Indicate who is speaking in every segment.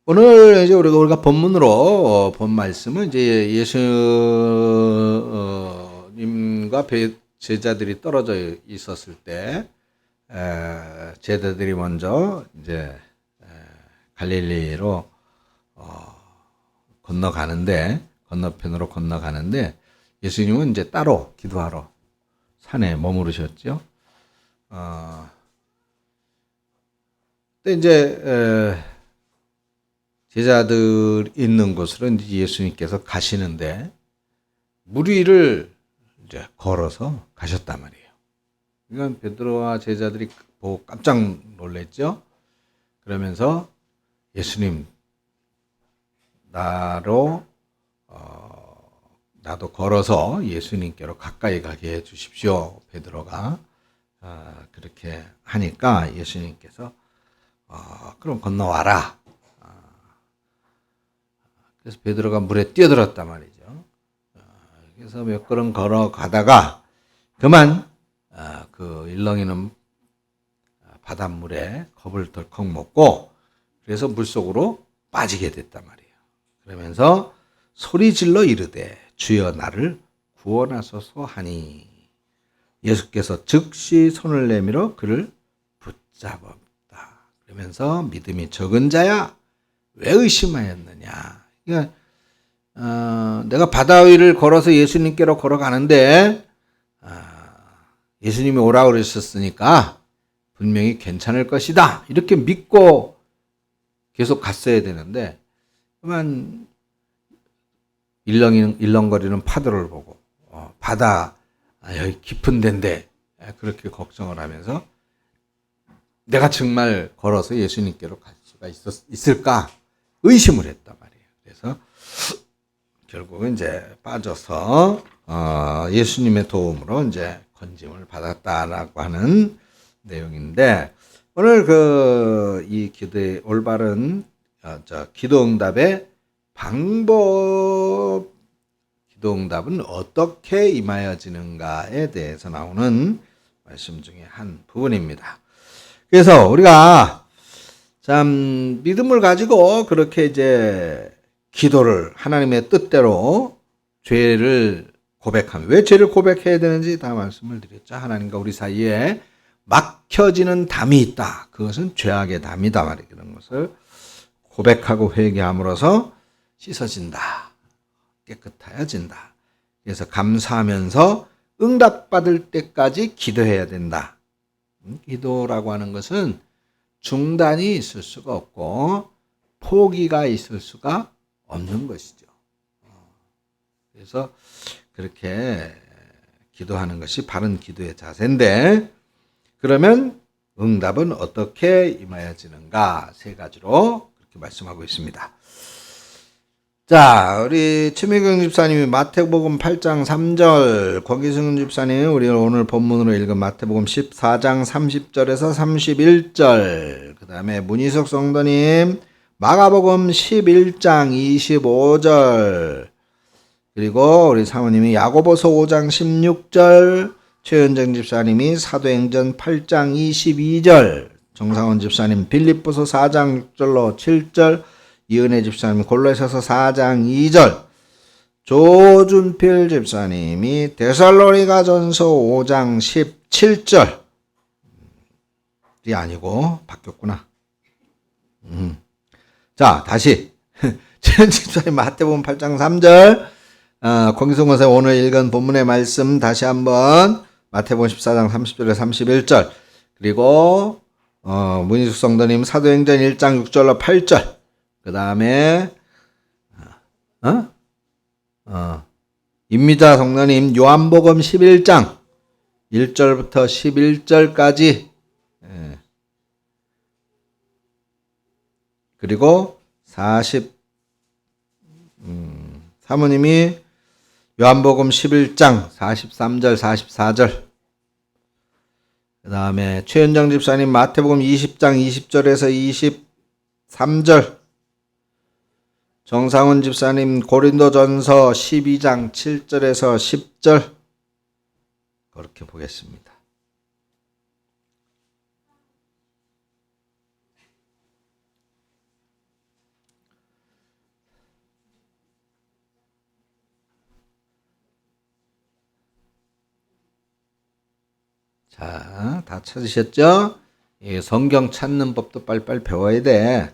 Speaker 1: 오늘 이제 우리가 본문으로 본 말씀은 이제 예수님과 제자들이 떨어져 있었을 때 제자들이 먼저 이제 갈릴리로 건너편으로 건너가는데 예수님은 이제 따로 기도하러 산에 머무르셨죠. 근데 이제 제자들 있는 곳으로 이제 예수님께서 가시는데 물 위를 이제 걸어서 가셨단 말이에요. 그러니까 베드로와 제자들이 보고 깜짝 놀랐죠. 그러면서 예수님 나도 걸어서 예수님께로 가까이 가게 해 주십시오. 베드로가 그렇게 하니까 예수님께서 그럼 건너와라. 그래서 베드로가 물에 뛰어들었단 말이죠. 그래서 몇 걸음 걸어가다가 그만 그 일렁이는 바닷물에 겁을 덜컥 먹고 그래서 물속으로 빠지게 됐단 말이에요. 그러면서 소리 질러 이르되 주여 나를 구원하소서 하니 예수께서 즉시 손을 내밀어 그를 붙잡았다. 그러면서 믿음이 적은 자야 왜 의심하였느냐. 그러니까 내가 바다 위를 걸어서 예수님께로 걸어가는데 예수님이 오라고 그러셨으니까 분명히 괜찮을 것이다. 이렇게 믿고 계속 갔어야 되는데 그만 일렁거리는 파도를 보고 바다 여기 깊은 데인데 그렇게 걱정을 하면서 내가 정말 걸어서 예수님께로 갈 수가 있을까 의심을 했단 말이에요. 그래서 결국은 이제 빠져서 예수님의 도움으로 이제 건짐을 받았다라고 하는 내용인데 오늘 이 기도의 올바른 기도응답의 방법, 기도응답은 어떻게 임하여지는가에 대해서 나오는 말씀 중에 한 부분입니다. 그래서 우리가 참 믿음을 가지고 그렇게 이제 기도를 하나님의 뜻대로 죄를 고백하면 왜 죄를 고백해야 되는지 다 말씀을 드렸죠. 하나님과 우리 사이에 막혀지는 담이 있다. 그것은 죄악의 담이다 말이에요. 그런 것을 고백하고 회개함으로써 씻어진다. 깨끗하여진다. 그래서 감사하면서 응답받을 때까지 기도해야 된다. 기도라고 하는 것은 중단이 있을 수가 없고 포기가 있을 수가 없는 것이죠. 그래서 그렇게 기도하는 것이 바른 기도의 자세인데 그러면 응답은 어떻게 임하여지는가 세 가지로 그렇게 말씀하고 있습니다. 자, 우리 최미경 집사님이 마태복음 8장 3절, 권기승 집사님이 우리 오늘 본문으로 읽은 마태복음 14장 30절에서 31절, 그 다음에 문희석 성도님 마가복음 11장 25절, 그리고 우리 사모님이 야고보서 5장 16절, 최은정 집사님이 사도행전 8장 22절, 정상원 집사님 빌립보서 4장 6절로 7절, 이은혜 집사님 골로새서 4장 2절, 조준필 집사님이 데살로니가전서 5장 17절이 아니고 바뀌었구나. 자, 다시 최은 집사님 마태복음 8장 3절, 권기성 권사 오늘 읽은 본문의 말씀 다시 한번 마태복음 14장 30절에 31절, 그리고 문희숙 성도님 사도행전 1장 6절로 8절, 그 다음에 임미자 성도님 요한복음 11장 1절부터 11절까지, 그리고 사모님이 요한복음 11장 43절 44절, 그 다음에 최은정 집사님 마태복음 20장 20절에서 23절, 정상훈 집사님 고린도전서 12장 7절에서 10절 그렇게 보겠습니다. 자, 다 찾으셨죠? 이 성경 찾는 법도 빨리빨리 배워야 돼.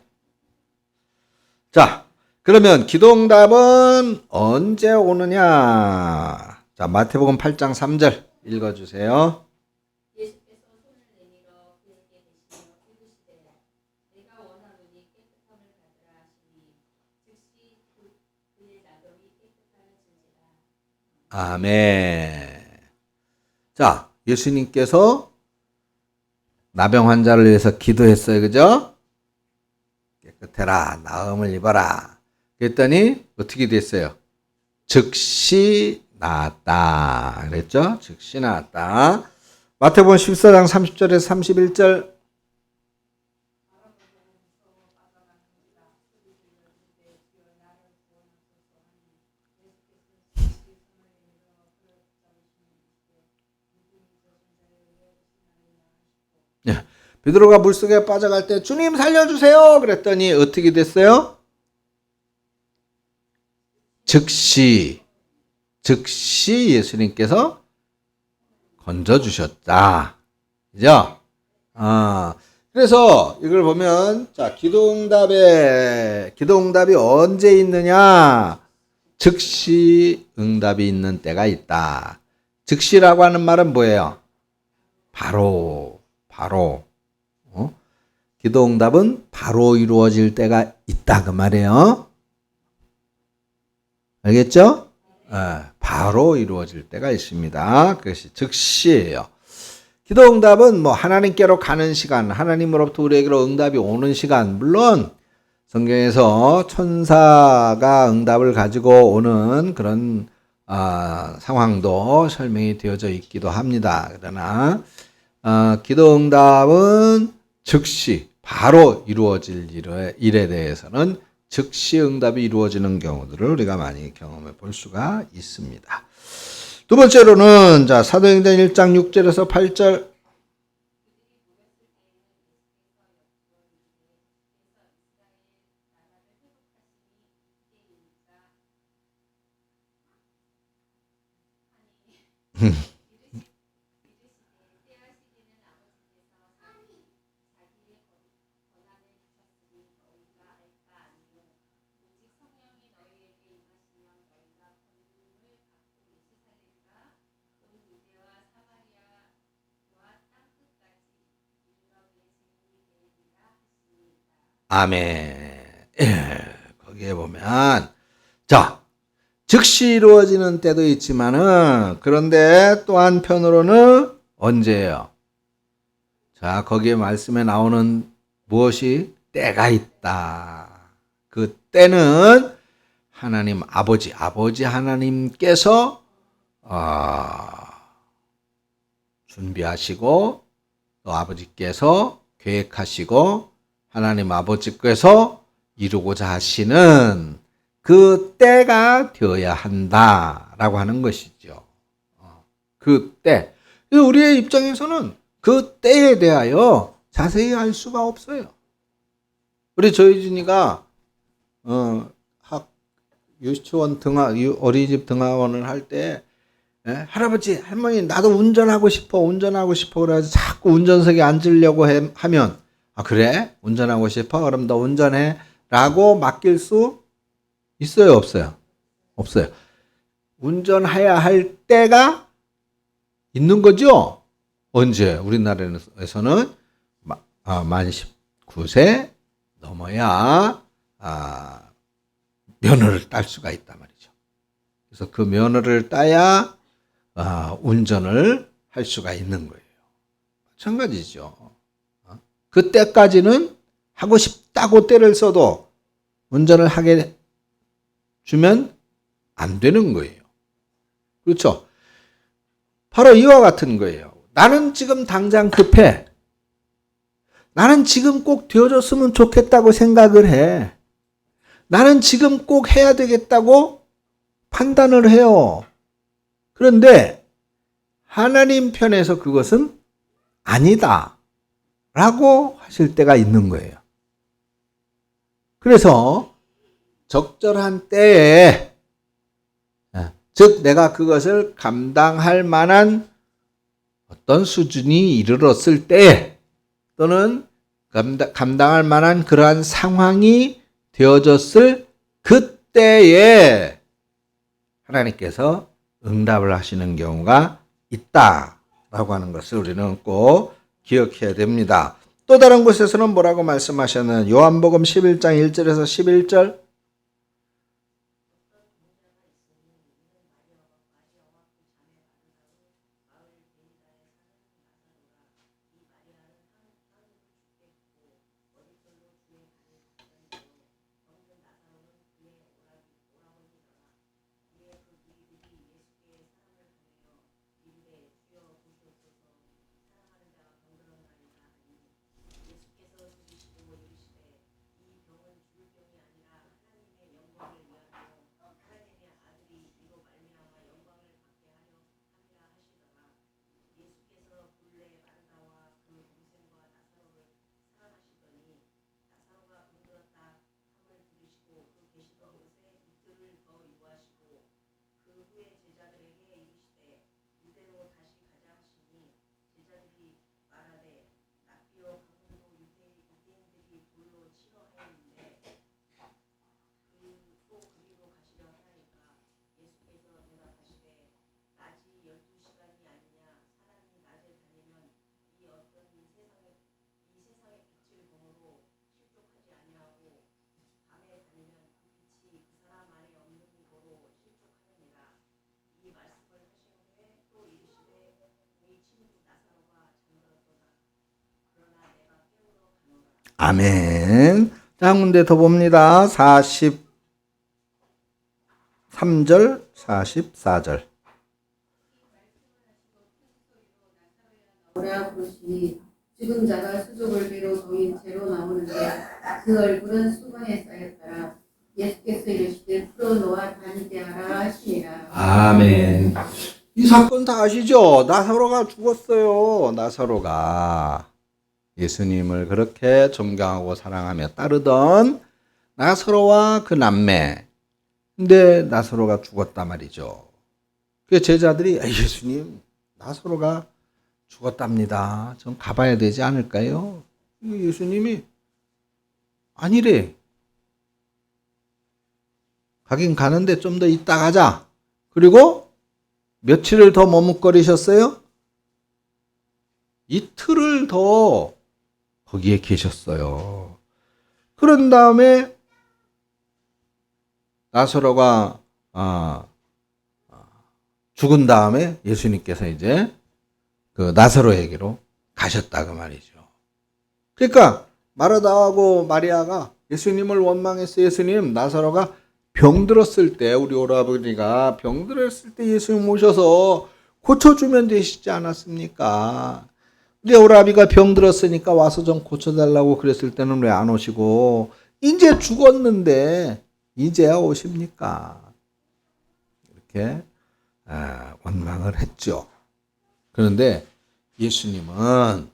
Speaker 1: 자, 그러면 기도응답은 언제 오느냐? 자, 마태복음 8장 3절 읽어주세요.
Speaker 2: 예수께서 손을 내밀어 그에게 대시며 이르시되 내가 원하노니 깨끗함을 받으라 하시니 즉시 그의 나병이 깨끗하여진지라.
Speaker 1: 아멘. 자, 예수님께서 나병 환자를 위해서 기도했어요. 그죠? 깨끗해라. 나음을 입어라. 그랬더니 어떻게 됐어요? 즉시 나았다. 그랬죠? 즉시 나았다. 마태복음 14장 30절에서 31절. 예. 베드로가 물속에 빠져갈 때 주님 살려주세요. 그랬더니 어떻게 됐어요? 즉시 예수님께서 건져주셨다. 그죠? 그래서 이걸 보면, 자, 기도응답이 언제 있느냐? 즉시 응답이 있는 때가 있다. 즉시라고 하는 말은 뭐예요? 바로. 기도응답은 바로 이루어질 때가 있다. 그 말이에요. 알겠죠? 바로 이루어질 때가 있습니다. 그것이 즉시예요. 기도응답은 뭐 하나님께로 가는 시간, 하나님으로부터 우리에게로 응답이 오는 시간, 물론 성경에서 천사가 응답을 가지고 오는 그런 상황도 설명이 되어져 있기도 합니다. 그러나 기도응답은 즉시 바로 이루어질 일에 대해서는 즉시 응답이 이루어지는 경우들을 우리가 많이 경험해 볼 수가 있습니다. 두 번째로는 자, 사도행전 1장 6절에서 8절. 아멘. 거기에 보면 자, 즉시 이루어지는 때도 있지만은 그런데 또 한편으로는 언제예요? 자, 거기에 말씀에 나오는 무엇이 때가 있다. 그 때는 하나님 아버지 하나님께서 준비하시고 또 아버지께서 계획하시고 하나님 아버지께서 이루고자 하시는 그 때가 되어야 한다라고 하는 것이죠. 그 때. 우리의 입장에서는 그 때에 대하여 자세히 알 수가 없어요. 우리 조희준이가 유치원 어린이집 등하원을 할 때 할아버지 할머니 나도 운전하고 싶어 그래서 자꾸 운전석에 앉으려고 하면 그래? 운전하고 싶어? 그럼 너 운전해 라고 맡길 수 있어요? 없어요? 없어요. 운전해야 할 때가 있는 거죠? 언제? 우리나라에서는 만 19세 넘어야 면허를 딸 수가 있단 말이죠. 그래서 그 면허를 따야 운전을 할 수가 있는 거예요. 마찬가지죠. 그때까지는 하고 싶다고 때를 써도 운전을 하게 주면 안 되는 거예요. 그렇죠? 바로 이와 같은 거예요. 나는 지금 당장 급해. 나는 지금 꼭 되어줬으면 좋겠다고 생각을 해. 나는 지금 꼭 해야 되겠다고 판단을 해요. 그런데 하나님 편에서 그것은 아니다 라고 하실 때가 있는 거예요. 그래서 적절한 때에 즉 내가 그것을 감당할 만한 어떤 수준이 이르렀을 때 또는 감당할 만한 그러한 상황이 되어졌을 그때에 하나님께서 응답을 하시는 경우가 있다라고 하는 것을 우리는 꼭 기억해야 됩니다. 또 다른 곳에서는 뭐라고 말씀하셨는 요한복음 11장 1절에서 11절 아멘. 자, 한 군데 더 봅니다. 43절, 44절.
Speaker 2: 오라 부르시니 죽은 자가 수족을 배로 동인 채로 나오는데 그 얼굴은 수건에 쌓였더라. 예수께서 이르시되 풀어놓아 다니게 하라 하시니라.
Speaker 1: 아멘. 이 사건 다 아시죠? 나사로가 죽었어요. 나사로가 예수님을 그렇게 존경하고 사랑하며 따르던 나사로와 그 남매. 근데 나사로가 죽었단 말이죠. 그 제자들이 예수님, 나사로가 죽었답니다. 좀 가봐야 되지 않을까요? 예수님이 아니래. 가긴 가는데 좀 더 있다 가자. 그리고 며칠을 더 머뭇거리셨어요? 이틀을 더 거기에 계셨어요. 그런 다음에 나사로가 죽은 다음에 예수님께서 이제 그 나사로에게로 가셨다 그 말이죠. 그러니까 마르다하고 마리아가 예수님을 원망했어요. 예수님, 나사로가 병들었을 때 우리 오라버니가 병들었을 때 예수님 오셔서 고쳐주면 되시지 않았습니까? 우리 오라비가 병들었으니까 와서 좀 고쳐달라고 그랬을 때는 왜 안 오시고 이제 죽었는데 이제야 오십니까? 이렇게 원망을 했죠. 그런데 예수님은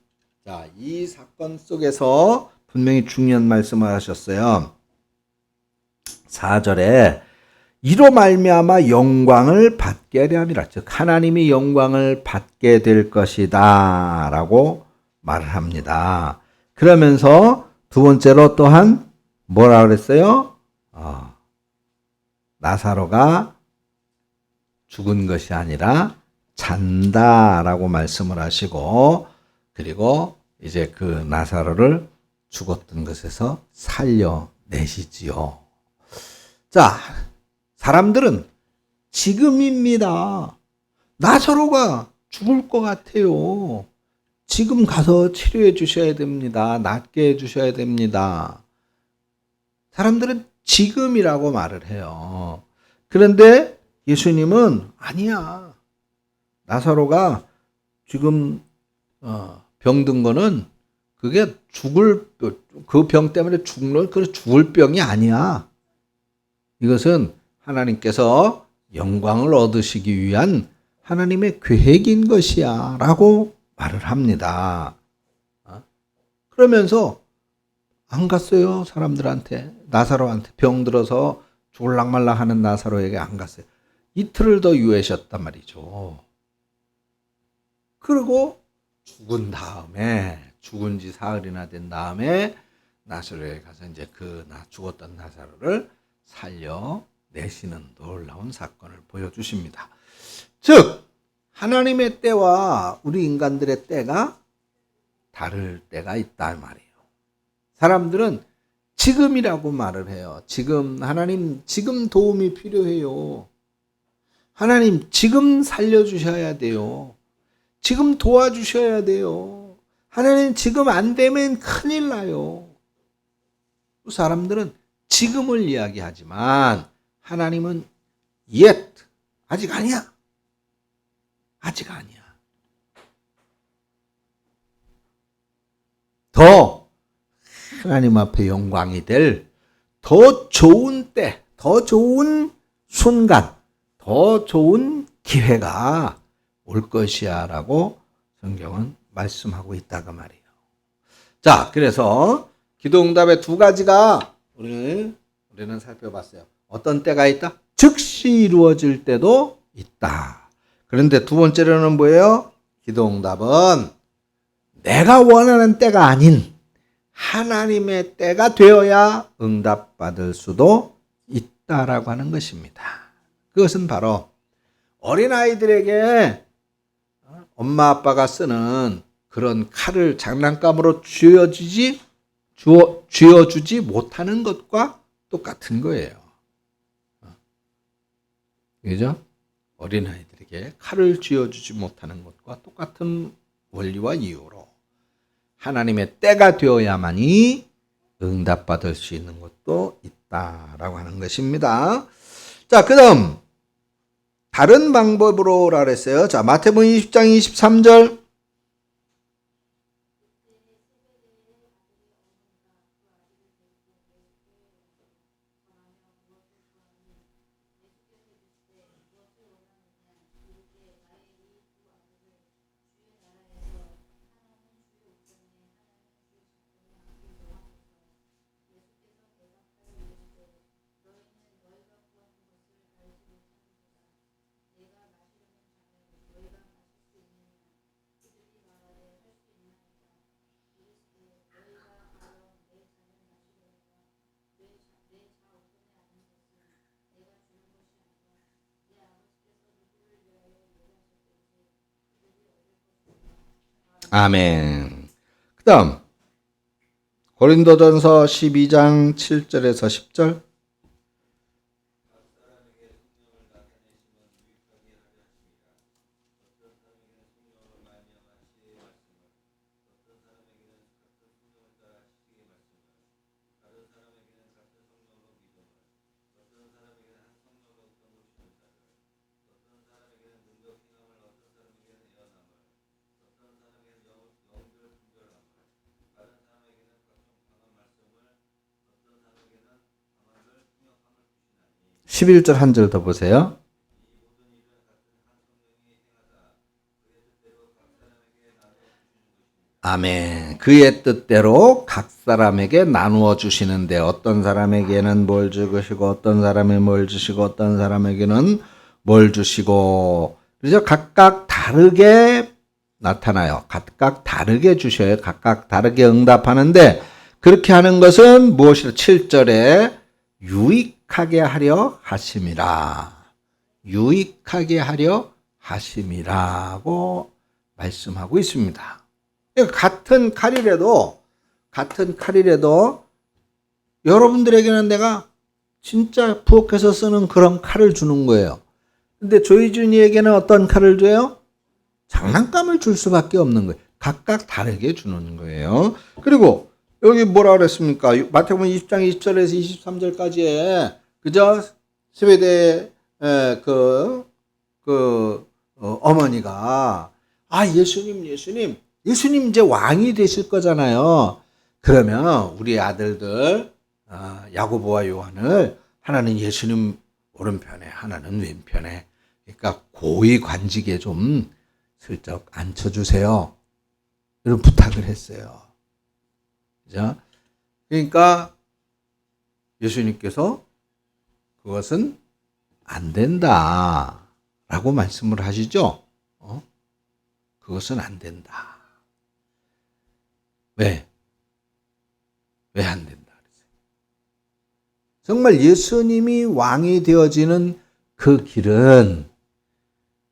Speaker 1: 자, 이 사건 속에서 분명히 중요한 말씀을 하셨어요. 4절에 이로 말미암아 영광을 받게 하려 함이라. 즉 하나님이 영광을 받게 될 것이다 라고 말을 합니다. 그러면서 두 번째로 또한 뭐라 그랬어요? 나사로가 죽은 것이 아니라 잔다라고 말씀을 하시고, 그리고 이제 그 나사로를 죽었던 것에서 살려내시지요. 자, 사람들은 지금입니다. 나사로가 죽을 것 같아요. 지금 가서 치료해 주셔야 됩니다. 낫게 해 주셔야 됩니다. 사람들은 지금이라고 말을 해요. 그런데 예수님은 아니야. 나사로가 지금 병든 거는 그게 그 병 때문에 죽을 병이 아니야. 이것은 하나님께서 영광을 얻으시기 위한 하나님의 계획인 것이야 라고 말을 합니다. 그러면서 안 갔어요. 사람들한테. 나사로한테 병들어서 죽을락말락 하는 나사로에게 안 갔어요. 이틀을 더 유하셨단 말이죠. 그리고 죽은 다음에, 죽은 지 사흘이나 된 다음에 나사로에 가서 이제 죽었던 나사로를 살려내시는 놀라운 사건을 보여주십니다. 즉 하나님의 때와 우리 인간들의 때가 다를 때가 있다 말이에요. 사람들은 지금이라고 말을 해요. 지금 하나님 지금 도움이 필요해요. 하나님 지금 살려주셔야 돼요. 지금 도와주셔야 돼요. 하나님 지금 안 되면 큰일 나요. 사람들은 지금을 이야기하지만 하나님은 yet, 아직 아니야. 아직 아니야. 더 하나님 앞에 영광이 될 더 좋은 때, 더 좋은 순간, 더 좋은 기회가 올 것이야 라고 성경은 말씀하고 있다고 말이에요. 자, 그래서 기도응답의 두 가지가 우리는 살펴봤어요. 어떤 때가 있다? 즉시 이루어질 때도 있다. 그런데 두 번째로는 뭐예요? 기도응답은 내가 원하는 때가 아닌 하나님의 때가 되어야 응답받을 수도 있다라고 하는 것입니다. 그것은 바로 어린아이들에게 엄마 아빠가 쓰는 그런 칼을 장난감으로 쥐어주지 못하는 것과 똑같은 거예요. 그죠? 어린아이들에게 칼을 쥐어주지 못하는 것과 똑같은 원리와 이유로 하나님의 때가 되어야만이 응답받을 수 있는 것도 있다라고 하는 것입니다. 자, 그 다음 다른 방법으로 그랬어요. 자, 마태복음 20장 23절. 아멘. 그 다음 고린도전서 12장 7절에서 10절. (11절) 한 절 더 보세요. 아멘. 그의 뜻대로 각 사람에게 나누어 주시는데 어떤 사람에게는 뭘 주시고 어떤 사람에게 뭘 주시고 어떤 사람에게는 뭘 주시고, 그래서 각각 다르게 나타나요. 각각 다르게 주셔요. 각각 다르게 응답하는데 그렇게 하는 것은 무엇이라? 7절에 유익하게 하려 하심이라. 유익하게 하려 하심이라고 말씀하고 있습니다. 같은 칼이라도 여러분들에게는 내가 진짜 부엌에서 쓰는 그런 칼을 주는 거예요. 근데 조이준이에게는 어떤 칼을 줘요? 장난감을 줄 수밖에 없는 거예요. 각각 다르게 주는 거예요. 그리고 여기 뭐라 그랬습니까? 마태복음 20장 20절에서 23절까지에 그저 스웨데 어머니가 예수님 이제 왕이 되실 거잖아요. 그러면 우리 아들들 야고보와 요한을 하나는 예수님 오른편에 하나는 왼편에, 그러니까 고위 관직에 좀 슬쩍 앉혀주세요. 이런 부탁을 했어요. 그죠? 그러니까 예수님께서 그것은 안 된다라고 말씀을 하시죠. 그것은 안 된다. 왜? 왜 안 된다 그랬어요? 정말 예수님이 왕이 되어지는 그 길은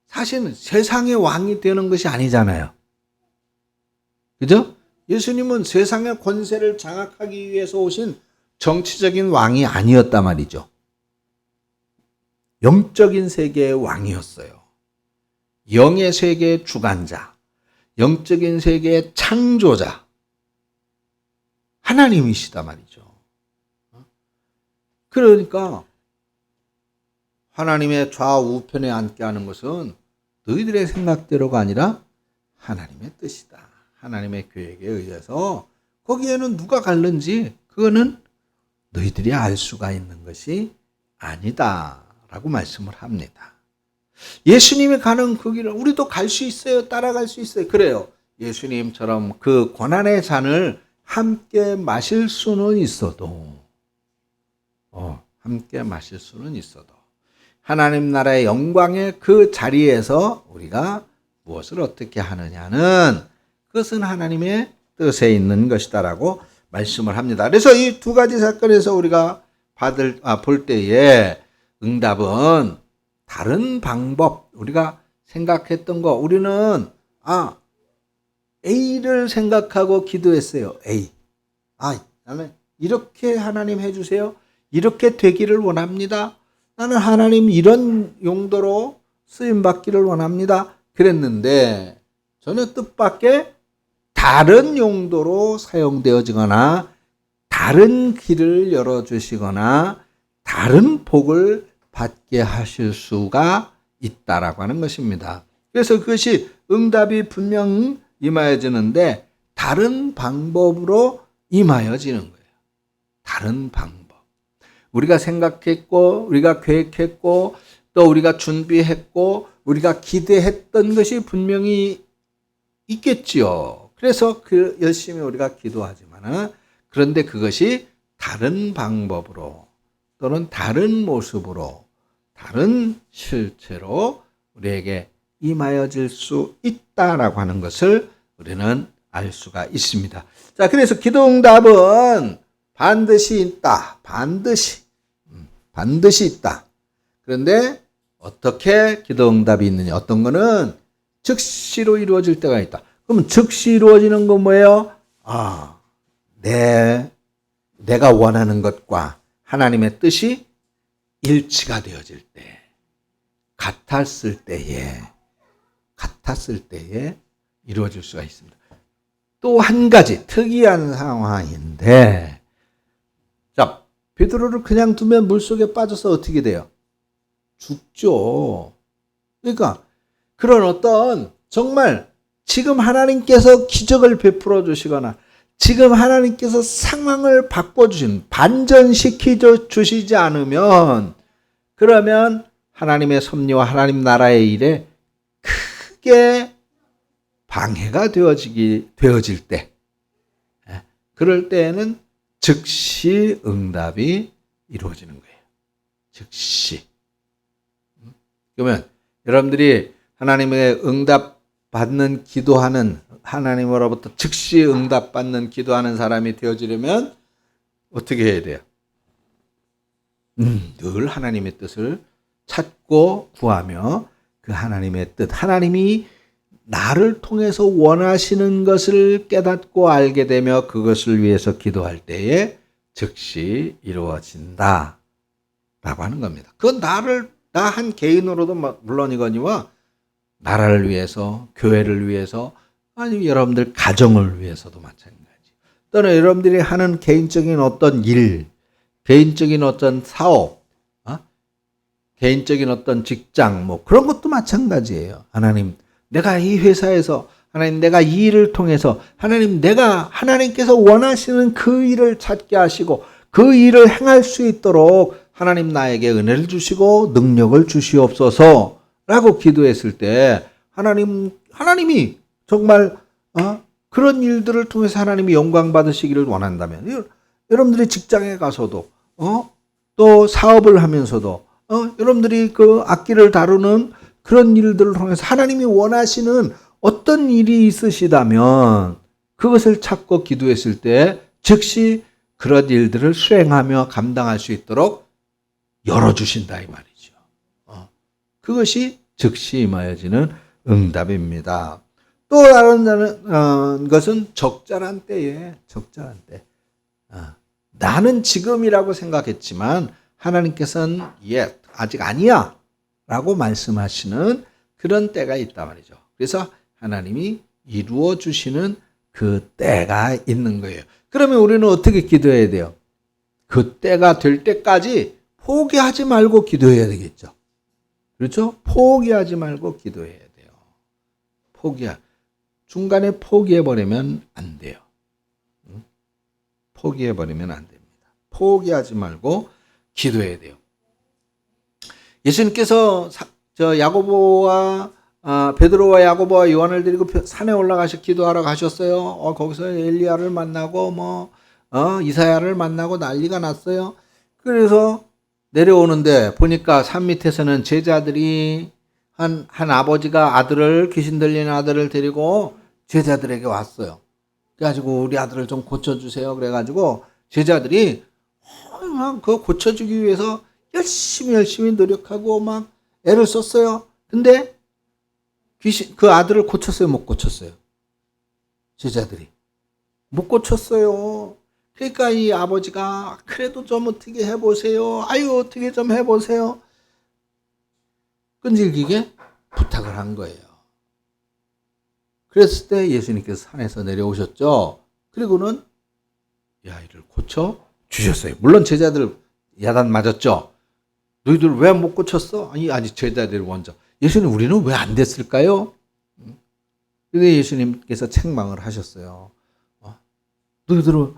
Speaker 1: 사실은 세상의 왕이 되는 것이 아니잖아요. 그죠? 예수님은 세상의 권세를 장악하기 위해서 오신 정치적인 왕이 아니었단 말이죠. 영적인 세계의 왕이었어요. 영의 세계의 주관자, 영적인 세계의 창조자, 하나님이시단 말이죠. 그러니까 하나님의 좌우편에 앉게 하는 것은 너희들의 생각대로가 아니라 하나님의 뜻이다. 하나님의 계획에 의해서 거기에는 누가 갈는지 그거는 너희들이 알 수가 있는 것이 아니다 라고 말씀을 합니다. 예수님이 가는 그 길을 우리도 갈 수 있어요. 따라갈 수 있어요. 그래요. 예수님처럼 그 고난의 잔을 함께 마실 수는 있어도 함께 마실 수는 있어도 하나님 나라의 영광의 그 자리에서 우리가 무엇을 어떻게 하느냐는 그것은 하나님의 뜻에 있는 것이다라고 말씀을 합니다. 그래서 이 두 가지 사건에서 우리가 볼 때에 응답은 다른 방법, 우리가 생각했던 거, 우리는 A를 생각하고 기도했어요. A. 나는 이렇게 하나님 해주세요. 이렇게 되기를 원합니다. 나는 하나님 이런 용도로 쓰임받기를 원합니다. 그랬는데 저는 뜻밖의 다른 용도로 사용되어지거나 다른 길을 열어주시거나 다른 복을 받게 하실 수가 있다라고 하는 것입니다. 그래서 그것이 응답이 분명 임하여지는데 다른 방법으로 임하여지는 거예요. 다른 방법. 우리가 생각했고 우리가 계획했고 또 우리가 준비했고 우리가 기대했던 것이 분명히 있겠지요. 그래서 그 열심히 우리가 기도하지만은 그런데 그것이 다른 방법으로 또는 다른 모습으로 다른 실체로 우리에게 임하여질 수 있다라고 하는 것을 우리는 알 수가 있습니다. 자, 그래서 기도응답은 반드시 있다. 반드시 있다. 그런데 어떻게 기도응답이 있느냐? 어떤 거는 즉시로 이루어질 때가 있다. 그러면 즉시 이루어지는 건 뭐예요? 내가 원하는 것과 하나님의 뜻이 일치가 되어질 때, 같았을 때에 이루어질 수가 있습니다. 또 한 가지 특이한 상황인데, 자, 베드로를 그냥 두면 물속에 빠져서 어떻게 돼요? 죽죠. 그러니까 그런 어떤 정말 지금 하나님께서 기적을 베풀어 주시거나 지금 하나님께서 상황을 바꿔주신 반전시켜 주시지 않으면 그러면 하나님의 섭리와 하나님 나라의 일에 크게 방해가 되어질 때 그럴 때에는 즉시 응답이 이루어지는 거예요. 즉시. 그러면 여러분들이 하나님의 응답 받는 기도하는 하나님으로부터 즉시 응답받는 기도하는 사람이 되어지려면 어떻게 해야 돼요? 늘 하나님의 뜻을 찾고 구하며 그 하나님의 뜻, 하나님이 나를 통해서 원하시는 것을 깨닫고 알게 되며 그것을 위해서 기도할 때에 즉시 이루어진다 라고 하는 겁니다. 그건 나 한 개인으로도 물론이거니와 나라를 위해서, 교회를 위해서, 아니면 여러분들 가정을 위해서도 마찬가지. 또는 여러분들이 하는 개인적인 어떤 일, 개인적인 어떤 사업, 개인적인 어떤 직장, 그런 것도 마찬가지예요. 하나님, 내가 이 회사에서, 하나님, 내가 이 일을 통해서, 하나님께서 원하시는 그 일을 찾게 하시고, 그 일을 행할 수 있도록 하나님 나에게 은혜를 주시고, 능력을 주시옵소서, 라고 기도했을 때, 하나님이 정말, 그런 일들을 통해서 하나님이 영광 받으시기를 원한다면, 여러분들이 직장에 가서도, 또 사업을 하면서도, 여러분들이 그 악기를 다루는 그런 일들을 통해서 하나님이 원하시는 어떤 일이 있으시다면 그것을 찾고 기도했을 때 즉시 그런 일들을 수행하며 감당할 수 있도록 열어주신다 이 말이죠. 그것이 즉시 임하여지는 응답입니다. 또 다른 것은 적절한 때에 적절한 때. 나는 지금이라고 생각했지만 하나님께서는 아직 아니야 라고 말씀하시는 그런 때가 있단 말이죠. 그래서 하나님이 이루어 주시는 그 때가 있는 거예요. 그러면 우리는 어떻게 기도해야 돼요? 그 때가 될 때까지 포기하지 말고 기도해야 되겠죠. 그렇죠? 포기하지 말고 기도해야 돼요. 중간에 포기해버리면 안 돼요. 포기해버리면 안 됩니다. 포기하지 말고 기도해야 돼요. 예수님께서 야고보와 베드로와 야고보와 요한을 데리고 산에 올라가서 기도하러 가셨어요. 거기서 엘리야를 만나고 이사야를 만나고 난리가 났어요. 그래서 내려오는데 보니까 산 밑에서는 제자들이 한 아버지가 귀신 들린 아들을 데리고 제자들에게 왔어요. 그래가지고 우리 아들을 좀 고쳐주세요. 그래가지고 제자들이 막 그거 고쳐주기 위해서 열심히 노력하고 막 애를 썼어요. 근데 그 아들을 고쳤어요? 못 고쳤어요? 제자들이 못 고쳤어요. 그러니까 이 아버지가 그래도 좀 어떻게 해보세요. 어떻게 좀 해보세요. 끈질기게 부탁을 한 거예요. 그랬을 때 예수님께서 산에서 내려오셨죠. 그리고는 이 아이를 고쳐 주셨어요. 물론 제자들 야단 맞았죠. 너희들 왜 못 고쳤어? 아니 제자들 먼저. 예수님 우리는 왜 안 됐을까요? 근데 예수님께서 책망을 하셨어요. 너희들은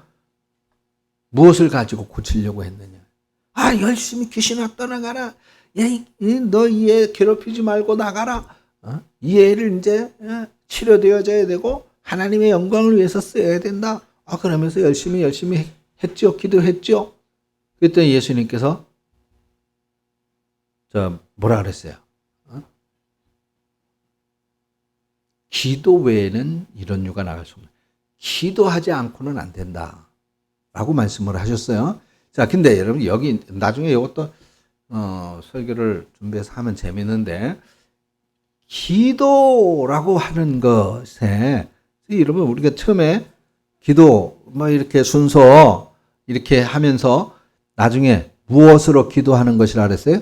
Speaker 1: 무엇을 가지고 고치려고 했느냐? 열심히 귀신아 떠나가라. 너 이 애 괴롭히지 말고 나가라. 이 애를 이제 치료되어져야 되고 하나님의 영광을 위해서 써야 된다. 그러면서 열심히 했죠. 기도했죠. 그랬더니 예수님께서 뭐라 그랬어요? 기도 외에는 이런 유가 나갈 수 없는. 기도하지 않고는 안 된다. 라고 말씀을 하셨어요. 자, 근데 여러분 여기 나중에 이것도 설교를 준비해서 하면 재밌는데 기도라고 하는 것에 여러분 우리가 처음에 기도 이렇게 순서 이렇게 하면서 나중에 무엇으로 기도하는 것이라 그랬어요?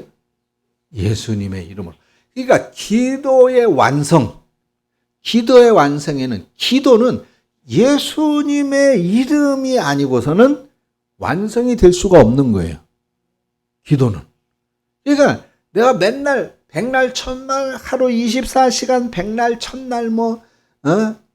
Speaker 1: 예수님의 이름으로. 그러니까 기도의 완성에는 기도는 예수님의 이름이 아니고서는 완성이 될 수가 없는 거예요. 기도는. 그러니까 내가 맨날 백날 천날 하루 24시간 백날 천날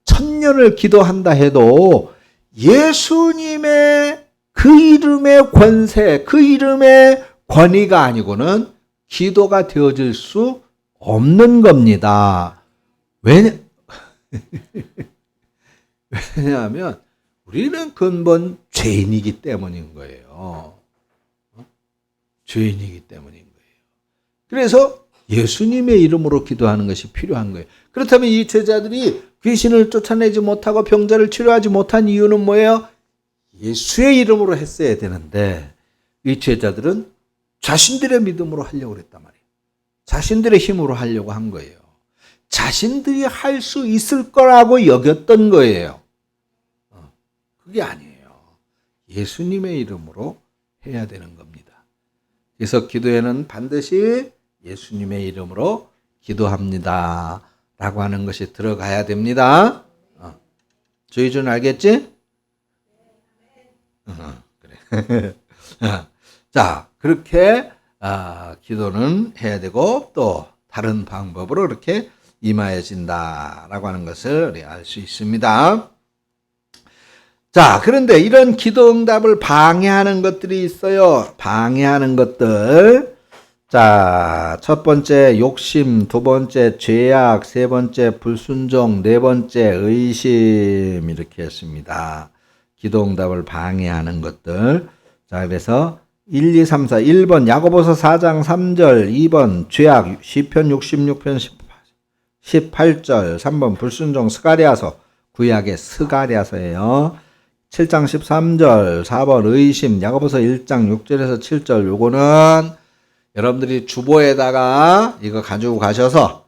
Speaker 1: 1000년을 기도한다 해도 예수님의 그 이름의 권세, 그 이름의 권위가 아니고는 기도가 되어질 수 없는 겁니다. 왜냐하면 우리는 근본 죄인이기 때문인 거예요. 죄인이기 때문인 거예요. 그래서 예수님의 이름으로 기도하는 것이 필요한 거예요. 그렇다면 이 제자들이 귀신을 쫓아내지 못하고 병자를 치료하지 못한 이유는 뭐예요? 예수의 이름으로 했어야 되는데 이 제자들은 자신들의 믿음으로 하려고 그랬단 말이에요. 자신들의 힘으로 하려고 한 거예요. 자신들이 할 수 있을 거라고 여겼던 거예요. 그게 아니에요. 예수님의 이름으로 해야 되는 겁니다. 그래서 기도에는 반드시 예수님의 이름으로 기도합니다. 라고 하는 것이 들어가야 됩니다. 조희준 알겠지? 그래. 자, 그렇게 기도는 해야 되고 또 다른 방법으로 이렇게 임하여진다라고 하는 것을 알 수 있습니다. 자, 그런데 이런 기도 응답을 방해하는 것들이 있어요. 방해하는 것들. 자, 첫 번째 욕심, 두 번째 죄악, 세 번째 불순종, 네 번째 의심 이렇게 했습니다. 기도 응답을 방해하는 것들. 자, 그래서 1, 2, 3, 4, 1번 야고보서 4장 3절, 2번 죄악, 시편 66편 18절, 3번 불순종 스가랴서 구약의 스가랴서예요. 7장 13절 4번 의심, 야고보서 1장 6절에서 7절. 요거는 여러분들이 주보에다가 이거 가지고 가셔서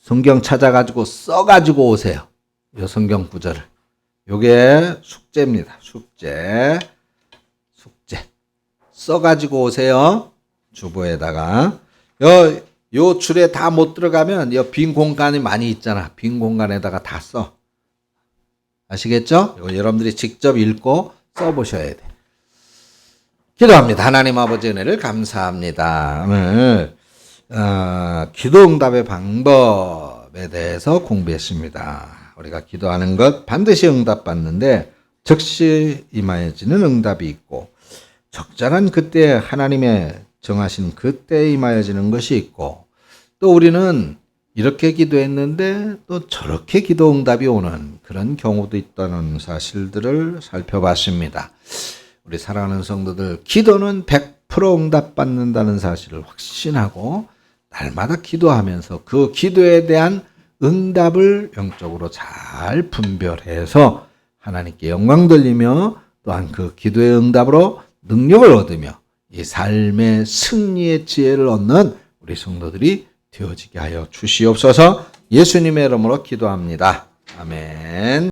Speaker 1: 성경 찾아가지고 써가지고 오세요. 요 성경 구절을. 요게 숙제입니다. 숙제. 써가지고 오세요. 주보에다가. 요 줄에 다 못 들어가면 요 빈 공간이 많이 있잖아. 빈 공간에다가 다 써. 아시겠죠? 이거 여러분들이 직접 읽고 써보셔야 돼. 기도합니다. 하나님 아버지 은혜를 감사합니다. 오늘 기도 응답의 방법에 대해서 공부했습니다. 우리가 기도하는 것 반드시 응답받는데 즉시 임하여지는 응답이 있고 적절한 그때 하나님의 정하신 그때에 임하여지는 것이 있고 또 우리는 이렇게 기도했는데 또 저렇게 기도 응답이 오는 그런 경우도 있다는 사실들을 살펴봤습니다. 우리 사랑하는 성도들, 기도는 100% 응답받는다는 사실을 확신하고 날마다 기도하면서 그 기도에 대한 응답을 영적으로 잘 분별해서 하나님께 영광 돌리며 또한 그 기도의 응답으로 능력을 얻으며 이 삶의 승리의 지혜를 얻는 우리 성도들이 되어지게 하여 주시옵소서. 예수님의 이름으로 기도합니다. 아멘.